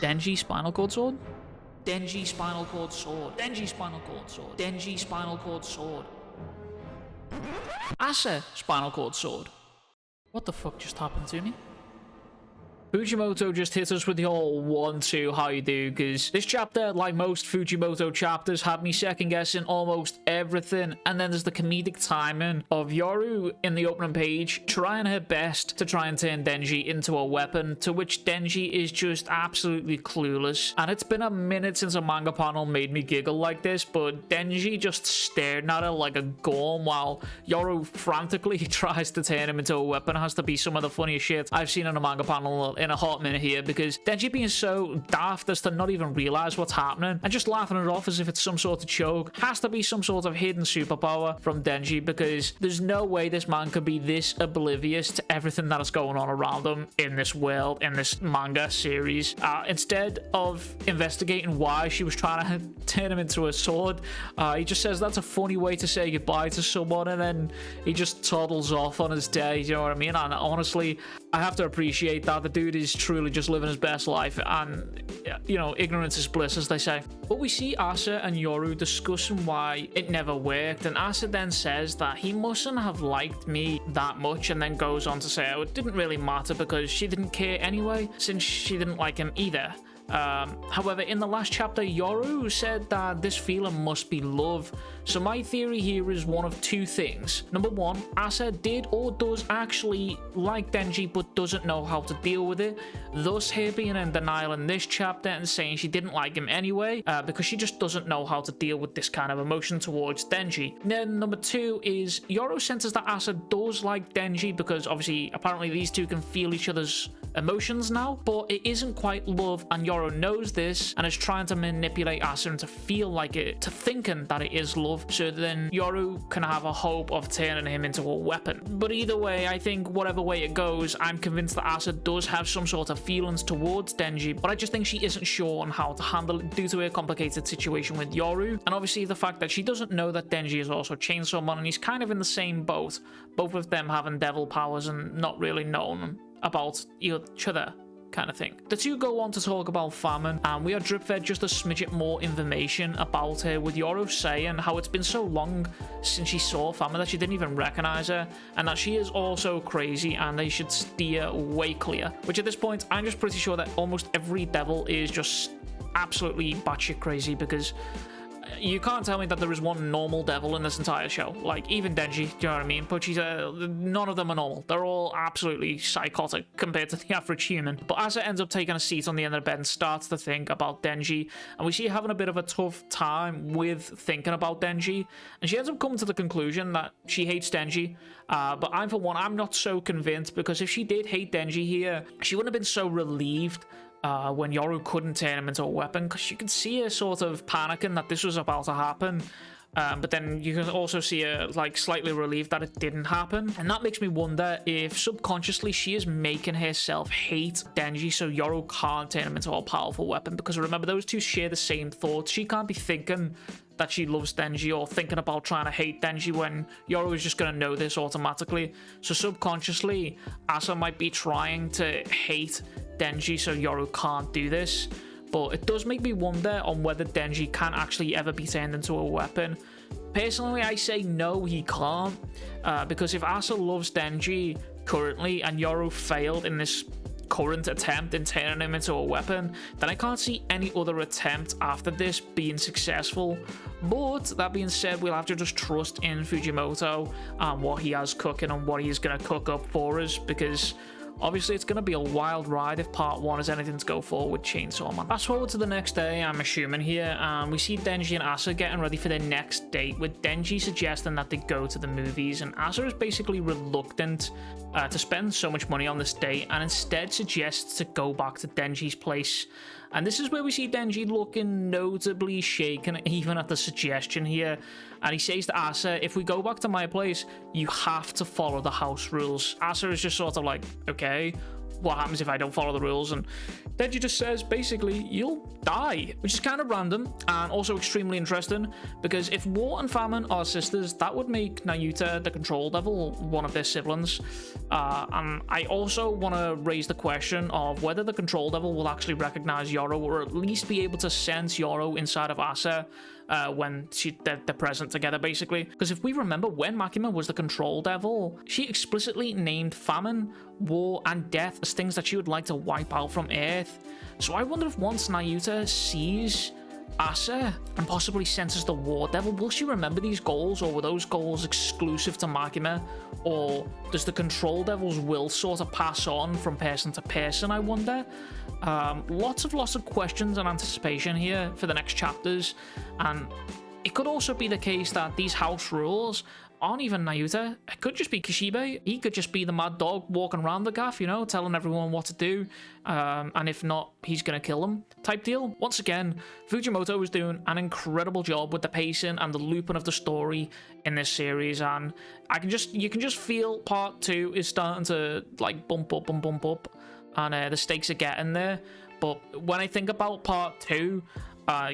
Denji spinal cord sword? Denji spinal cord sword. Denji spinal cord sword. Denji spinal cord sword. Asa spinal cord sword. What the fuck just happened to me? Fujimoto just hit us with the whole 1-2 how you do, because this chapter, like most Fujimoto chapters, had me second guessing almost everything. And then there's the comedic timing of Yoru in the opening page trying her best to try and turn Denji into a weapon, to which Denji is just absolutely clueless. And it's been a minute since a manga panel made me giggle like this, but Denji just staring at her like a gorm while Yoru frantically tries to turn him into a weapon. It has to be some of the funniest shit I've seen in a manga panel in a hot minute here, because Denji being so daft as to not even realize what's happening and just laughing it off as if it's some sort of joke has to be some sort of hidden superpower from Denji, because there's no way this man could be this oblivious to everything that is going on around him in this world, in this manga series. Instead of investigating why she was trying to turn him into a sword, he just says that's a funny way to say goodbye to someone, and then he just toddles off on his day, you know what I mean? And honestly, I have to appreciate that. The dude is truly just living his best life, and you know, ignorance is bliss, as they say. But we see Asa and Yoru discussing why it never worked, and Asa then says that he mustn't have liked me that much, and then goes on to say, oh, it didn't really matter because she didn't care anyway, since she didn't like him either. However, in the last chapter, Yoru said that this feeling must be love. So my theory here is one of two things. Number one, Asa did or does actually like Denji but doesn't know how to deal with it, thus her being in denial in this chapter and saying she didn't like him anyway, because she just doesn't know how to deal with this kind of emotion towards Denji. Then number two is Yoru senses that Asa does like Denji, because obviously apparently these two can feel each other's emotions now, but it isn't quite love, and Yoru knows this and is trying to manipulate Asa into feel like it, to thinking that it is love, so then Yoru can have a hope of turning him into a weapon. But either way, I think whatever way it goes, I'm convinced that Asa does have some sort of feelings towards Denji, but I just think she isn't sure on how to handle it due to her complicated situation with Yoru, and obviously the fact that she doesn't know that Denji is also Chainsaw Man, and he's kind of in the same boat, both of them having devil powers and not really known about each other, kind of thing. The two go on to talk about Famine, and we are drip fed just a smidget more information about her, with Yoru saying how it's been so long since she saw Famine that she didn't even recognize her, and that she is also crazy and they should steer way clear. Which at this point, I'm just pretty sure that almost every devil is just absolutely batshit crazy, because you can't tell me that there is one normal devil in this entire show. Like, even Denji, do you know what I mean? But none of them are normal. They're all absolutely psychotic compared to the average human. But Asa ends up taking a seat on the end of the bed and starts to think about Denji. And we see her having a bit of a tough time with thinking about Denji. And she ends up coming to the conclusion that she hates Denji. But for one, I'm not so convinced, because if she did hate Denji here, she wouldn't have been so relieved when Yoru couldn't turn him into a weapon, because you could see her sort of panicking that this was about to happen. But then you can also see her like slightly relieved that it didn't happen. And that makes me wonder if subconsciously she is making herself hate Denji so Yoru can't turn him into a powerful weapon. Because remember, those two share the same thoughts. She can't be thinking that she loves Denji or thinking about trying to hate Denji when Yoru is just going to know this automatically. So subconsciously, Asa might be trying to hate Denji so Yoru can't do this. But it does make me wonder on whether Denji can actually ever be turned into a weapon. Personally, I say no, he can't. Because if Asa loves Denji currently and Yoru failed in this current attempt in turning him into a weapon, then I can't see any other attempt after this being successful. But that being said, we'll have to just trust in Fujimoto and what he has cooking and what he's going to cook up for us, because obviously it's going to be a wild ride if part 1 is anything to go for with Chainsaw Man. Fast forward to the next day, I'm assuming here, and we see Denji and Asa getting ready for their next date, with Denji suggesting that they go to the movies, and Asa is basically reluctant to spend so much money on this date, and instead suggests to go back to Denji's place. And this is where we see Denji looking notably shaken even at the suggestion here. And he says to Asa, if we go back to my place, you have to follow the house rules. Asa is just sort of like, okay, what happens if I don't follow the rules, and Denji just says basically you'll die, which is kind of random and also extremely interesting, because if War and Famine are sisters, that would make Nayuta, the Control Devil, one of their siblings. And I also want to raise the question of whether the Control Devil will actually recognize Yoru, or at least be able to sense Yoru inside of Asa when they're present together, basically. Because if we remember, when Makima was the Control Devil, she explicitly named Famine, War, and Death as things that she would like to wipe out from Earth. So I wonder if once Nayuta sees Asa and possibly senses the War Devil, will she remember these goals, or were those goals exclusive to Makima, or does the Control Devil's will sort of pass on from person to person, I wonder? Lots of questions and anticipation here for the next chapters, and it could also be the case that these house rules aren't even Nayuta. It could just be Kishibe. He could just be the mad dog walking around the gaff, you know, telling everyone what to do, and if not, he's gonna kill them type deal. Once again, Fujimoto is doing an incredible job with the pacing and the looping of the story in this series, and you can just feel part 2 is starting to like bump up, and the stakes are getting there. But when I think about part 2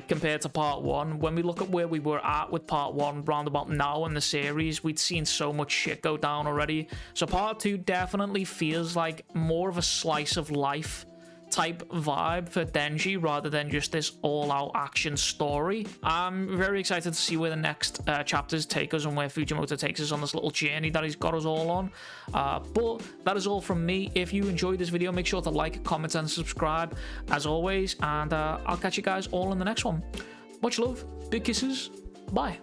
compared to part 1, when we look at where we were at with part 1 round about now in the series, we'd seen so much shit go down already. So part 2 definitely feels like more of a slice of life type vibe for Denji, rather than just this all-out action story. I'm very excited to see where the next chapters take us, and where Fujimoto takes us on this little journey that he's got us all on. But that is all from me. If you enjoyed this video, make sure to like, comment, and subscribe as always, and I'll catch you guys all in the next one. Much love, big kisses, bye.